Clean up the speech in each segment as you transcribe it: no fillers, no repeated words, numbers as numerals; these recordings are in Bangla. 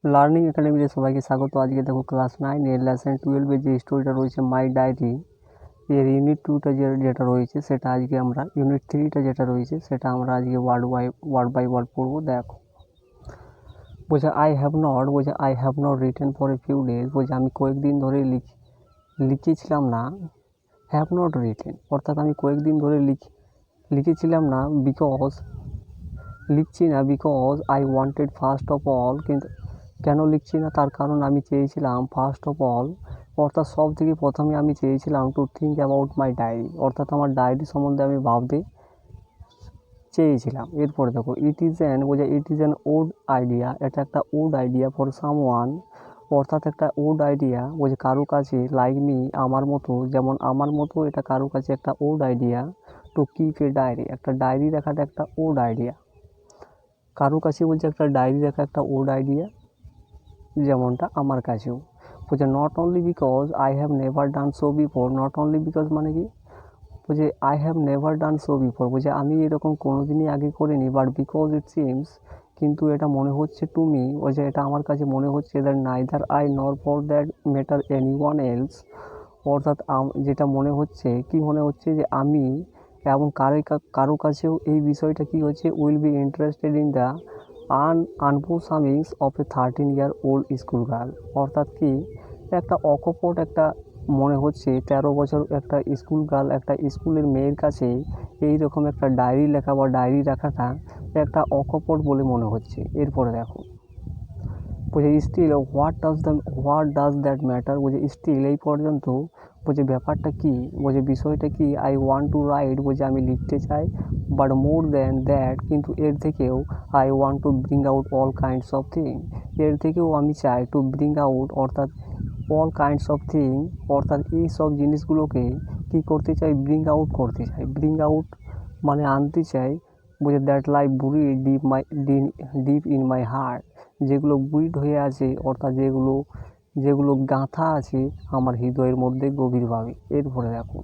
লার্নিং একাডেমিতে সবাইকে স্বাগত। আজকে দেখো ক্লাস 9 এর লেসন 12 এর যে স্টোরিটা রয়েছে মাই ডায়েরি এর ইউনিট 2টা যেটা রয়েছে সেটা আজকে আমরা ইউনিট 3টা যেটা রয়েছে সেটা আমরা আজকে ওয়ার্ড বাই ওয়ার্ড পড়বো। দেখো বলছে I have not written for a few days, বলছে আমি কয়েকদিন ধরে লিখেছিলাম না। হ্যাভ নট রিটেন অর্থাৎ আমি কয়েকদিন ধরে লিখেছিলাম না, লিখছি না because I wanted first of all, কিন্তু কেন লিখছি না তার কারণ আমি চেয়েছিলাম ফার্স্ট অফ অল অর্থাৎ সব থেকে প্রথমে আমি চেয়েছিলাম to think about my diary অর্থাৎ আমার ডায়েরি সম্বন্ধে আমি ভাবতে চেয়েছিলাম। এরপরে দেখো it is an odd idea, এটা একটা ওড আইডিয়া ফর সামওয়ান অর্থাৎ একটা ওড আইডিয়া বলছে কারো কাছে লাইক মি আমার মতো, যেমন আমার মতো এটা কারো কাছে একটা odd idea to keep a diary, একটা ডায়েরি রাখাটা একটা ওড আইডিয়া। কারো কাছে বলছে একটা ডায়েরি রাখা একটা ওড আইডিয়া, যেমনটা আমার কাছেও। বলছে not only because I have never done so before, not only because মানে কি বলছে I have never done so before, বলছে আমি এরকম কোনো দিনই আগে করিনি, বাট বিকজ ইট সিমস কিন্তু এটা মনে হচ্ছে টু মি, বলছে এটা আমার কাছে মনে হচ্ছে দ্যাট নাইদার আই নর for that matter any one else অর্থাৎ যেটা মনে হচ্ছে কি মনে হচ্ছে যে আমি এবং কারো কাছেও এই বিষয়টা কি হচ্ছে will be interested in the unbosomings of a 13-year-old school girl অর্থাৎ কি একটা অকপট একটা মনে হচ্ছে 13 বছর একটা স্কুল গার্ল একটা স্কুলের মেয়ের কাছে এই রকম একটা ডায়েরি লেখা বা ডায়েরি রাখাটা একটা অকপট বলে মনে হচ্ছে। এরপরে দেখো বলছে still what does that matter, বলছে স্টিল এই পর্যন্ত, বলছে ব্যাপারটা কি, বলছে বিষয়টা কি আই ওয়ান্ট টু রাইট, বলছে আমি লিখতে চাই, বাট মোর দ্যান দ্যাট কিন্তু এর থেকেও I want to bring out all kinds of thing, এর থেকেও আমি চাই টু ব্রিং আউট অর্থাৎ অল কাইন্ডস অফ থিং অর্থাৎ এই সব জিনিসগুলোকে কী করতে চাই ব্রিং আউট করতে চাই, ব্রিং আউট মানে আনতে চাই, বলছে দ্যাট লাইক বুড়ি ডিপ ইন মাই হার্ট, যেগুলো বুইড হয়ে আছে অর্থাৎ যেগুলো গাঁথা আছে আমার হৃদয়ের মধ্যে গভীরভাবে। এরপরে দেখো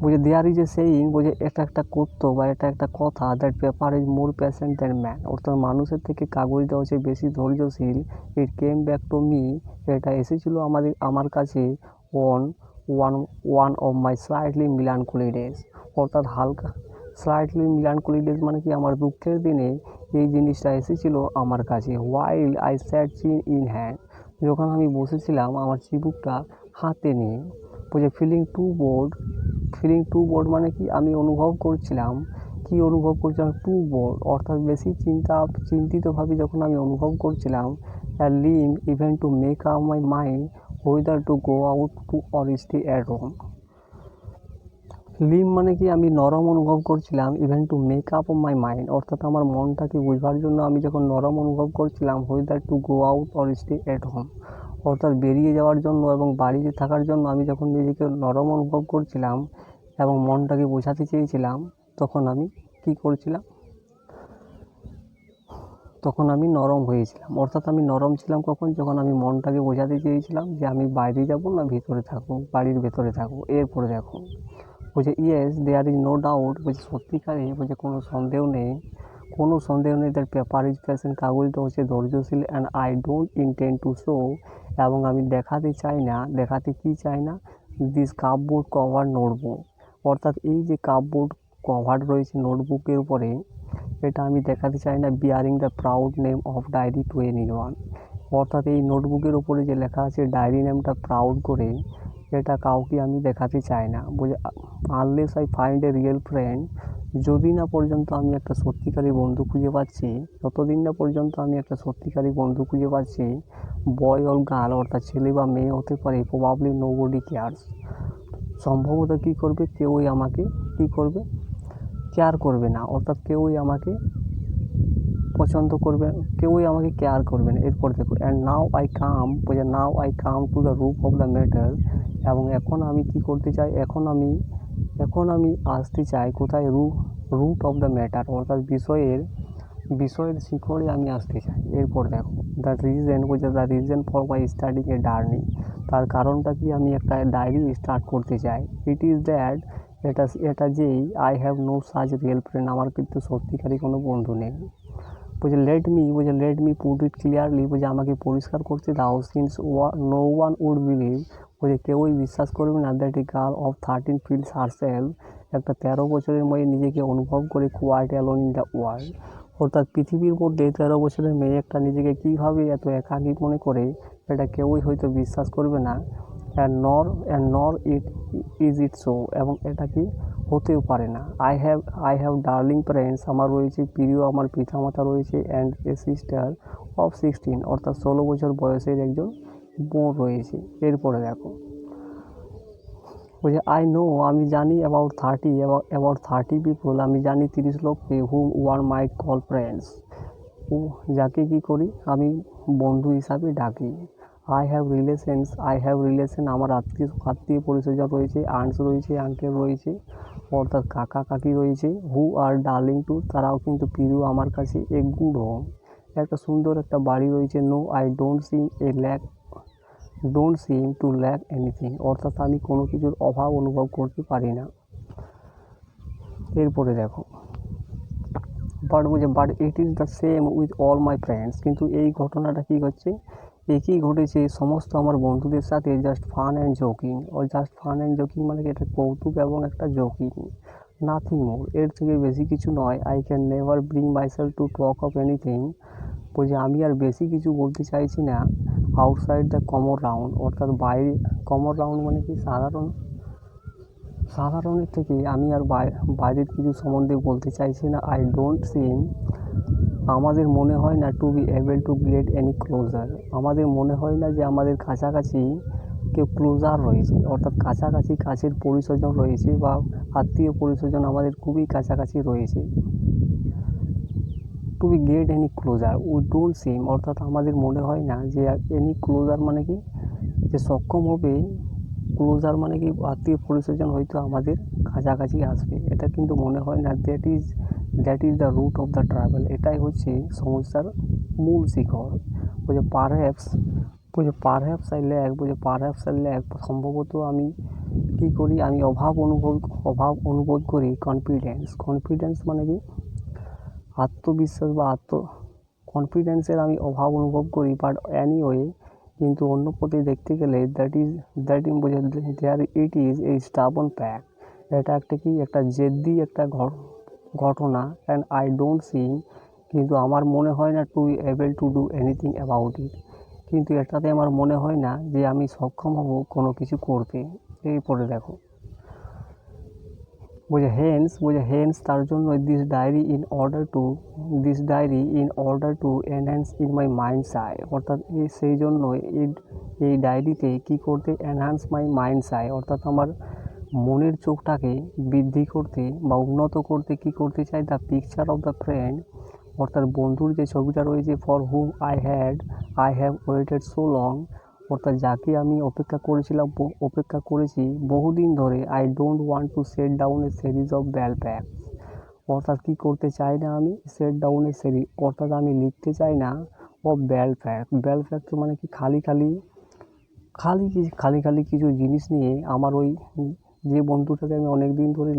বলছে দেয়ার ইজ এ সেইং, বলছে এটা একটা করতো বা এটা একটা কথা that paper is more patient than man অর্থাৎ মানুষের থেকে কাগজটা হচ্ছে বেশি ধৈর্যশীল। It came back to me, এটা এসেছিলো আমার কাছে on one one of my slightly melancholy days অর্থাৎ হালকা স্লাইটলি মিলানকোলি ডেজ মানে কি আমার দুঃখের দিনে এই জিনিসটা এসেছিল আমার কাছে। হোয়াইল আই স্যাট চিন ইন হ্যান্ড, যখন আমি বসেছিলাম আমার চিবুকটা হাতে নিয়ে। বলছে ফিলিং টু বোর্ড মানে কি আমি অনুভব করছিলাম টু বোর্ড অর্থাৎ বেশি চিন্তিতভাবে যখন আমি অনুভব করছিলাম limp even to make up my mind whether to go out to or stay at home. Limp মানে কি আমি নরম অনুভব করছিলাম, even to make up my mind অর্থাৎ আমার মনটাকে বোঝবার জন্য আমি যখন নরম অনুভব করছিলাম whether two go out or stay at home অর্থাৎ বেরিয়ে যাওয়ার জন্য এবং বাড়িতে থাকার জন্য আমি যখন নিজেকে নরম অনুভব করছিলাম এবং মনটাকে বোঝাতে চেয়েছিলাম তখন আমি কী করছিলাম, তখন আমি নরম হয়েছিলাম অর্থাৎ আমি নরম ছিলাম কখন, যখন আমি মনটাকে বোঝাতে চেয়েছিলাম যে আমি বাইরে যাব না ভিতরে থাকবো, বাড়ির ভেতরে থাকবো। এরপরে দেখো বলছে yes there is no doubt, বলছে সত্যিকারে বলছে কোনো সন্দেহ নেই দ্যাট পেপার ইজ প্যাশন কাগজটা হচ্ছে ধৈর্যশীল and I don't intend to show এবং আমি দেখাতে চাই না দিস কাপবোর্ড কভার নোটবুক অর্থাৎ এই যে কাপবোর্ড কভার রয়েছে নোটবুকের উপরে এটা আমি দেখাতে চাই না bearing the proud name of diary to anyone অর্থাৎ এই নোটবুকের উপরে যে লেখা আছে ডায়েরি নেমটা প্রাউড করে এটা কাউকে আমি দেখাতে চাই না। বলে unless I find a real friend, যদি না পর্যন্ত আমি একটা সত্যিকারী বন্ধু খুঁজে পাচ্ছি, ততদিন না পর্যন্ত আমি একটা সত্যিকারী বন্ধু খুঁজে পাচ্ছি, বয় অর গার্ল অর্থাৎ ছেলে বা মেয়ে হতে পারে, প্রবাবলি নোবডি কেয়ার্স সম্ভবত কী করবে কেউই আমাকে কেয়ার করবে না অর্থাৎ কেউই আমাকে পছন্দ করবে, কেউই আমাকে কেয়ার করবে না। এরপর দেখো and now I come to the root of the matter এবং এখন আমি কী করতে চাই, এখন আমি আসতে চাই কোথায় রুট অফ দ্য ম্যাটার অর্থাৎ বিষয়ের শিকড়ে আমি আসতে চাই। এরপর দেখো the reason for my starting a journey, তার কারণটা কি আমি একটা ডায়েরি স্টার্ট করতে চাই। ইট ইজ দ্যাট এটা যেই I have no such real friend, আমার কিন্তু সত্যিকারই কোনো বন্ধু নেই। বলছে let me put it clearly, বলছে আমাকে পরিষ্কার করতে দাও, since no one would believe, বলছে কেউই বিশ্বাস করবে না that a girl of 13 feels herself, একটা 13 বছরের মেয়ে নিজেকে অনুভব করে quite alone in the world, অর্থাৎ পৃথিবীর মধ্যে 13 বছরের মেয়ে একটা নিজেকে কীভাবে এত একাকী মনে করে, এটা কেউই হয়তো বিশ্বাস করবে না। অ্যান্ড নর ইট ইজ ইট সো, এবং এটা কি হতেও পারে না। আই হ্যাভ ডার্লিং প্যারেন্টস, আমার রয়েছে প্রিয় আমার পিতামাতা রয়েছে, অ্যান্ড এ সিস্টার অফ 16, অর্থাৎ 16 বছর বয়সের একজন বোন রয়েছে। এরপরে দেখো বলছে আই নো, আমি জানি অ্যাবাউট 30 পিপল, আমি জানি 30 লোককে, হুম ওয়ান মাইট কল ফ্রেন্ডস, যাকে কি করি আমি বন্ধু হিসাবে ডাকি। আই হ্যাভ রিলেশন, আমার আত্মীয় পরিচয় রয়েছে, আন্টস রয়েছে, আঙ্কেল রয়েছে, অর্থাৎ কাকা কাকি রয়েছে, হু আর ডার্লিং টু, তারাও কিন্তু প্রিয় আমার কাছে, এ গুড হোম, একটা সুন্দর একটা বাড়ি রয়েছে, no I don't seem to lack anything, অর্থাৎ আমি কোনো কিছুর অভাব অনুভব করতে পারি না। এরপরে দেখো but it is the same with all my friends, কিন্তু এই ঘটনাটা কী হচ্ছে, একই ঘটেছে সমস্ত আমার বন্ধুদের সাথে, জাস্ট ফান অ্যান্ড জোকিং, মানে এটা কৌতুক এবং একটা জোকিং, নাথিং মোর, এর থেকে বেশি কিছু নয়। I can never bring myself to talk of anything, বলছে আমি আর বেশি কিছু বলতে চাইছি না, আউটসাইড দ্য কমন রাউন্ড, অর্থাৎ বাইরে, কমন রাউন্ড মানে কি সাধারণের থেকে আমি আর বাইরের কিছু সম্বন্ধে বলতে চাইছি না। আই ডোন্ট সিম, আমাদের মনে হয় না, to be able to get any closer, আমাদের মনে হয় না যে আমাদের কাছাকাছি কেউ ক্লোজার রয়েছে, অর্থাৎ কাছাকাছি কাছের পরিস্বজন রয়েছে বা আত্মীয় পরিস্বজন আমাদের খুবই কাছাকাছি রয়েছে। To be get any closer, we don't seem, অর্থাৎ আমাদের মনে হয় না যে এনি ক্লোজার মানে কি, যে সক্ষম হবে, ক্লোজার মানে কি আত্মীয় পরিস্বজন হয়তো আমাদের কাছাকাছি আসবে, এটা কিন্তু মনে হয় না। That is the root of the trouble, এটাই হচ্ছে সমস্যার মূল শিখর। বলছে পারহ্যাপস আই ল্যাক, সম্ভবত আমি কী করি, আমি অভাব অনুভব করি কনফিডেন্স মানে কি আত্মবিশ্বাস বা কনফিডেন্সের আমি অভাব অনুভব করি, বাট অ্যানিওয়ে, কিন্তু অন্য পথে দেখতে গেলে that it is a স্টাবন fact, এটা একটা জেদ্দি একটা ঘটনা, অ্যান্ড আই ডোন্ট সি, কিন্তু আমার মনে হয় না, to be able to do anything about it, কিন্তু এটাতে আমার মনে হয় না যে আমি সক্ষম হব কোনো কিছু করতে। এরপরে দেখো বলছে হেন্স তার জন্য this diary in order to enhance in my mind's eye, অর্থাৎ সেই জন্য এই ডায়েরিতে কী করতে, এনহ্যান্স মাই মাইন্ডস আই, অর্থাৎ আমার মনের চোখটাকে বৃদ্ধি করতে বা উন্নত করতে কী করতে চাই, the picture of the friend, অর্থাৎ বন্ধুর যে ছবিটা রয়েছে, for whom I have waited so long, অর্থাৎ যাকে আমি অপেক্ষা করেছি বহুদিন ধরে। I don't want to set down a series of bald facts, অর্থাৎ কী করতে চাই না আমি, সেট ডাউন এ সিরিজ, অর্থাৎ আমি লিখতে চাই না অফ ব্যাল ফ্যাক্ট মানে কি খালি কিছু জিনিস নিয়ে, আমার ওই যে বন্ধুটাকে আমি অনেক দিন ধরে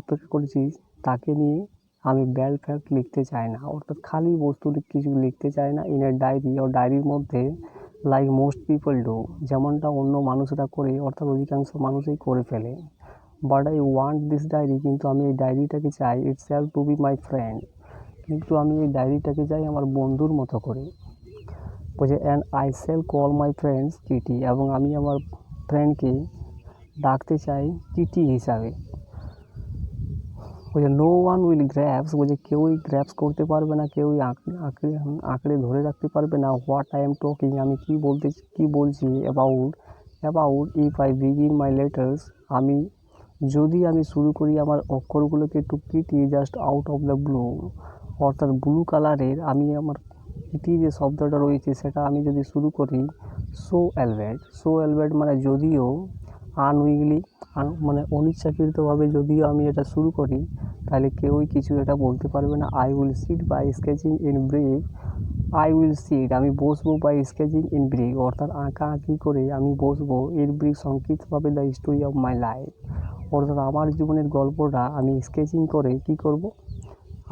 অপেক্ষা করেছি, তাকে নিয়ে আমি ব্যাল ফ্যাক্ট লিখতে চাই না, অর্থাৎ খালি বস্তুর কিছু লিখতে চাই না। ইন এ ডায়েরির মধ্যে, লাইক মোস্ট পিপল ডু, যেমনটা অন্য মানুষরা করে, অর্থাৎ অধিকাংশ মানুষই করে ফেলে। But I want this diary, কিন্তু আমি এই ডায়েরিটাকে চাই, itself to be my friend, কিন্তু আমি এই ডায়েরিটাকে চাই আমার বন্ধুর মতো করে। বলছে and I shall call my friends Kitty, এবং আমি আমার ফ্রেন্ডকে ডাকতে চাই কিটি হিসাবে। বলছে নো ওয়ান উইল গ্র্যাপস, বলছে কেউই গ্র্যাপস করতে পারবে না, কেউই আঁকড়ে ধরে রাখতে পারবে না, হোয়াট আই এম টকিং, আমি কী বলছি, about if I begin my letters, যদি আমি শুরু করি আমার অক্ষরগুলোকে to Kitty just out of the blue, অর্থাৎ ব্লু কালারের আমি আমার কিটি যে শব্দটা রয়েছে সেটা আমি যদি শুরু করি, সো অ্যালবার্ট মানে যদিও, আনউইলি মানে অনিচ্ছাকৃতভাবে যদিও আমি এটা শুরু করি, তাহলে কেউই কিছু এটা বলতে পারবে না। I will sit by sketching in brief, আমি বসবো বাই স্কেচিং ইন ব্রিফ, অর্থাৎ আঁকি করে আমি বসবো, এর ব্রিফ সংক্ষিপ্তভাবে the story of my life, অর্থাৎ আমার জীবনের গল্পটা আমি স্কেচিং করে কী করব,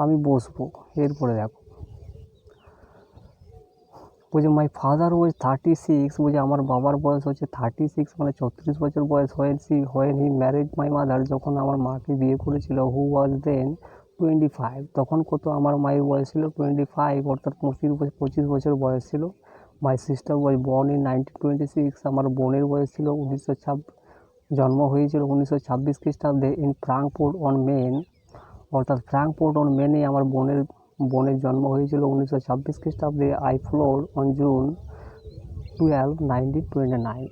আমি বসবো। এরপরে দেখো বলছে মাই ফাদার ওয়াজ 36, বলছে আমার বাবার বয়স হচ্ছে 36, মানে 36 বছর বয়স when he married my mother, যখন আমার মাকে বিয়ে করেছিল, হু ওয়াজ দেন 25, তখন কত আমার মায়ের বয়স ছিল 25, অর্থাৎ 25 বছর বয়স ছিল। My sister was born in 1926, আমার বোনের বয়স ছিল 1926, জন্ম হয়েছিল 1926 খ্রিস্টাব্দে ইন ফ্রাঙ্কফুর্ট অন মেন, অর্থাৎ ফ্রাঙ্কফুর্ট অন মেনে আমার বোনের জন্ম হয়েছিল 1926 খ্রিস্টাব্দে। আই ফ্লোর অন জুন 12, 1929,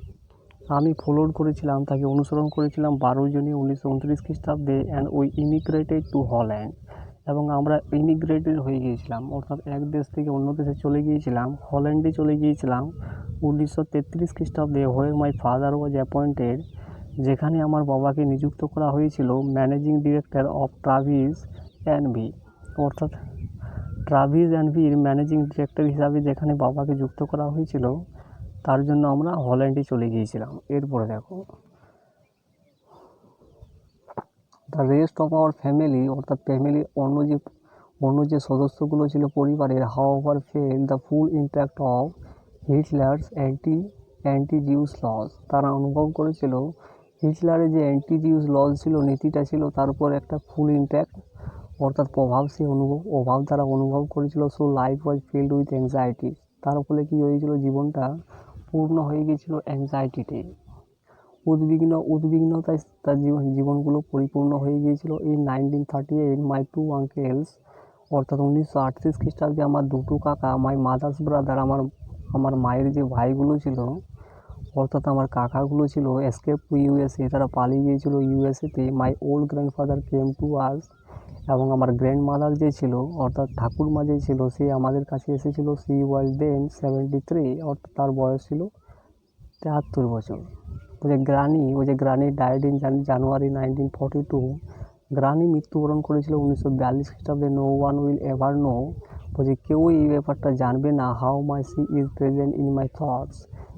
আমি ফলোড করেছিলাম, তাকে অনুসরণ করেছিলাম 12 জুনে 1929 খ্রিস্টাব্দে। অ্যান্ড উই ইমিগ্রেটেড টু হল্যান্ড, এবং আমরা ইমিগ্রেটেড হয়ে গিয়েছিলাম, অর্থাৎ এক দেশ থেকে অন্য দেশে চলে গিয়েছিলাম, হল্যান্ডে চলে গিয়েছিলাম 1933 খ্রিস্টাব্দে। হোয়ার মাই ফাদার ওয়াজ অ্যাপয়েন্টেড, যেখানে আমার বাবাকে নিযুক্ত করা হয়েছিল managing director of Travis and V, অর্থাৎ ট্রাভিস অ্যান্ড ভির ম্যানেজিং ডিরেক্টর হিসাবে যেখানে বাবাকে যুক্ত করা হয়েছিল, তার জন্য আমরা হল্যান্ডে চলে গিয়েছিলাম। এরপরে দেখো the rest of our family, অর্থাৎ ফ্যামিলির অন্য যে সদস্যগুলো ছিল পরিবারের, however felt the full impact of Hitler's anti Jewish laws, তারা অনুভব করেছিল হিটলারের যে অ্যান্টি জিউস লজ ছিল, নীতিটা ছিল, তার উপর একটা ফুল ইম্প্যাক্ট, অর্থাৎ প্রভাব তারা অনুভব করেছিল। So life was filled with anxiety, তার ফলে কী হয়েছিল, জীবনটা পূর্ণ হয়ে গিয়েছিল অ্যাংজাইটিতে, উদ্বিগ্নতায় তার জীবনগুলো পরিপূর্ণ হয়ে গিয়েছিল। এই 1938 মাই টু আঙ্কেলস, অর্থাৎ 1938 খ্রিস্টাব্দে আমার দুটো কাকা, মাই মাদার্স ব্রাদার, আমার মায়ের যে ভাইগুলো ছিল, অর্থাৎ আমার কাকাগুলো ছিল, এসকেপ টু ইউএসএ, তারা পালিয়ে গিয়েছিল ইউএসএতে। My old grandfather came to us, এবং আমার গ্র্যান্ড মাদার যে ছিল, অর্থাৎ ঠাকুরমা যে ছিল, সে আমাদের কাছে এসেছিল। সি ওয়াজ দেন 73, অর্থাৎ তার বয়স ছিল 73 বছর। Granny died in January 1942, granny মৃত্যুবরণ করেছিল 1942 খ্রিস্টাব্দে। No one will ever know, বলছে কেউই এই ব্যাপারটা জানবে না। How my she is present in my thoughts,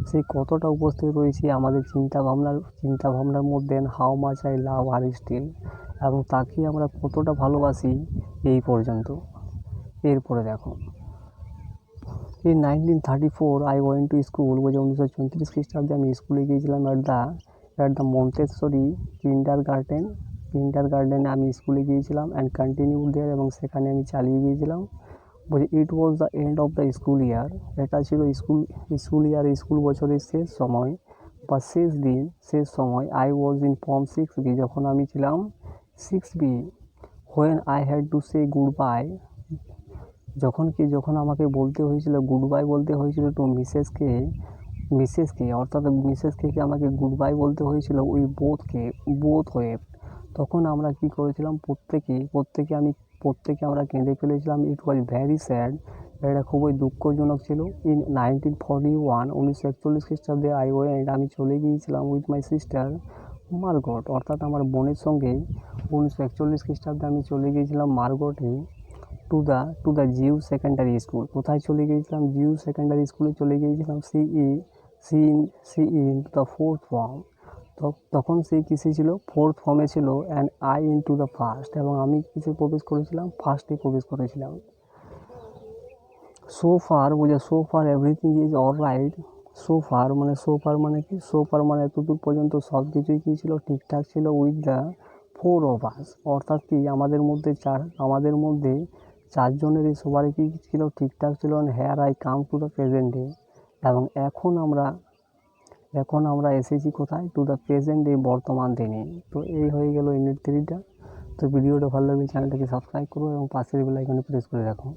সে কতটা উপস্থিত রয়েছে আমাদের চিন্তাভাবনার মধ্যে। How much I love her still, এবং তাকে আমরা কতটা ভালোবাসি এই পর্যন্ত। এরপরে দেখো in 1934 I went to school, বলছে 1934 খ্রিস্টাব্দে আমি স্কুলে গিয়েছিলাম। অ্যাট দ্য মন্টেসরি কিন্ডারগার্টেনে আমি স্কুলে গিয়েছিলাম। অ্যান্ড কন্টিনিউড দেয়ার, এবং সেখানে আমি চালিয়ে গিয়েছিলাম। বলছে it was the end of the school year, এটা ছিল স্কুল বছরের শেষ সময় বা শেষ সময়। I was in form 6B, যখন আমি ছিলাম 6B। When I had to say good bye, যখন আমাকে বলতে হয়েছিল, গুড বাই বলতে হয়েছিল টু মিসেসকে, অর্থাৎ মিসেসকে আমাকে গুড বাই বলতে হয়েছিল। উই বোথ ওয়েপ্ট, তখন আমরা কি করেছিলাম, প্রত্যেকে আমরা কেঁদে ফেলেছিলাম। ইট ওয়াজ ভ্যারি স্যাড, এটা খুবই দুঃখজনক ছিল। ইন 1941 1941 খ্রিস্টাব্দে আই ওয়েন্ট, আমি চলে গিয়েছিলাম উইথ মাই সিস্টার মার্গট, অর্থাৎ আমার বোনের সঙ্গে 1941 খ্রিস্টাব্দে আমি চলে গিয়েছিলাম Margot to the Jew secondary school. কোথায় চলে গিয়েছিলাম, জিউ সেকেন্ডারি স্কুলে চলে গিয়েছিলাম। She in the fourth form, তখন সে কিসে ছিল, ফোর্থ ফর্মে ছিল। And I into the first, এবং আমি কিসে প্রবেশ করেছিলাম, ফার্স্টে প্রবেশ করেছিলাম। So far everything is all right. So far মানে কি, এতদূর পর্যন্ত সব কিছুই কী ছিল, ঠিকঠাক ছিল। উইথ দ্য 4 of us, অর্থাৎ কি আমাদের মধ্যে চারজনেরই সবারই কী ছিল, ঠিকঠাক ছিল। Here I come to the present day, এবং এখন আমরা এসেছি কোথায়, টু দ্য প্রেজেন্ট ডে, বর্তমান দিনে। তো এই হয়ে গেল ইউনিট 3টা। তো ভিডিওটা ভালো লাগলে চ্যানেলটাকে সাবস্ক্রাইব করো এবং পাশের বেল আইকনে প্রেস করে রাখো।